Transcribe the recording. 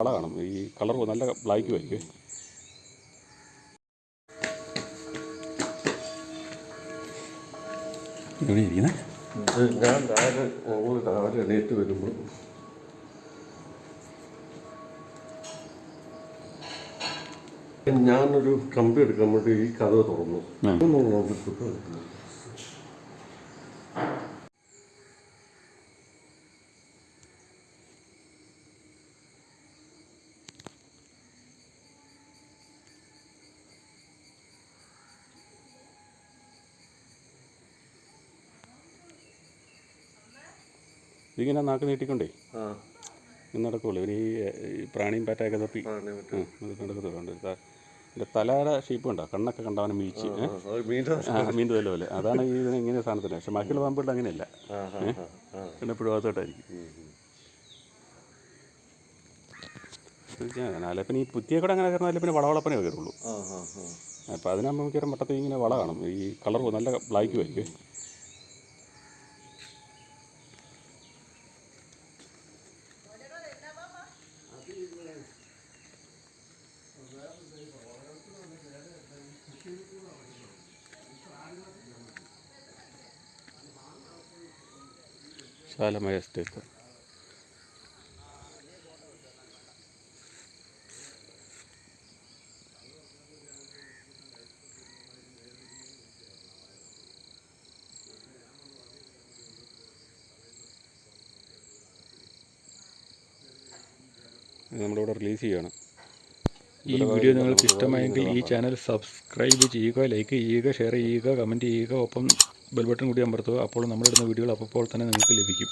കള കാണും. ഈ കളർ നല്ല ബ്ലാക്ക് ആയിരിക്കും. എവിടെ ഇരിക്കുന്നത്? ഞാൻ രാവിലെ എണീറ്റ് വരുമ്പോൾ ഞാനൊരു കമ്പി എടുക്കാൻ വേണ്ടി ഈ കഥ തുറന്നു. ഇതിങ്ങനെ നാക്ക് നീട്ടിക്കൊണ്ടേ നടക്കുള്ളൂ. ഇവർ ഈ പ്രാണിയും പാറ്റയൊക്കെ തപ്പി നടക്കുന്നുണ്ട്. എൻ്റെ തലയുടെ ഷേപ്പ് കണ്ടോ, കണ്ണൊക്കെ കണ്ടവനെ വീഴ്ച മീൻ്റെ തല പോലെ. അതാണ് ഈ ഇതിനെ ഇങ്ങനെ സാധനത്തിന്. പക്ഷെ ബാക്കിയുള്ള പാമ്പുകളുടെ അങ്ങനെയല്ല, എപ്പോഴും അകത്തോട്ടായിരിക്കും. അല്ല പിന്നെ ഈ പുത്തിയെ കൂടെ അങ്ങനെ കയറുന്നാലും പിന്നെ വളവളപ്പനെ കയറുള്ളൂ. അപ്പോൾ അതിനാകുമ്പോൾ മിക്കവാറും വട്ടത്തിൽ ഇങ്ങനെ വള കാണും. ഈ കളർ നല്ല ബ്ലാക്ക് ആയിരിക്കും. വിശാലമായ എസ്റ്റേറ്റ്. നമ്മളിവിടെ റിലീസ് ചെയ്യണം. ഈ വീഡിയോ നിങ്ങൾക്ക് ഇഷ്ടമായെങ്കിൽ ഈ ചാനൽ സബ്സ്ക്രൈബ് ചെയ്യുക, ലൈക്ക് ചെയ്യുക, ഷെയർ ചെയ്യുക, കമൻറ്റ് ചെയ്യുക, ഒപ്പം ബെൽ ബട്ടൺ കൂടി അമർത്തുക. അപ്പോൾ നമ്മളിടുന്ന വീഡിയോകൾ അപ്പോൾ തന്നെ നിങ്ങൾക്ക് ലഭിക്കും.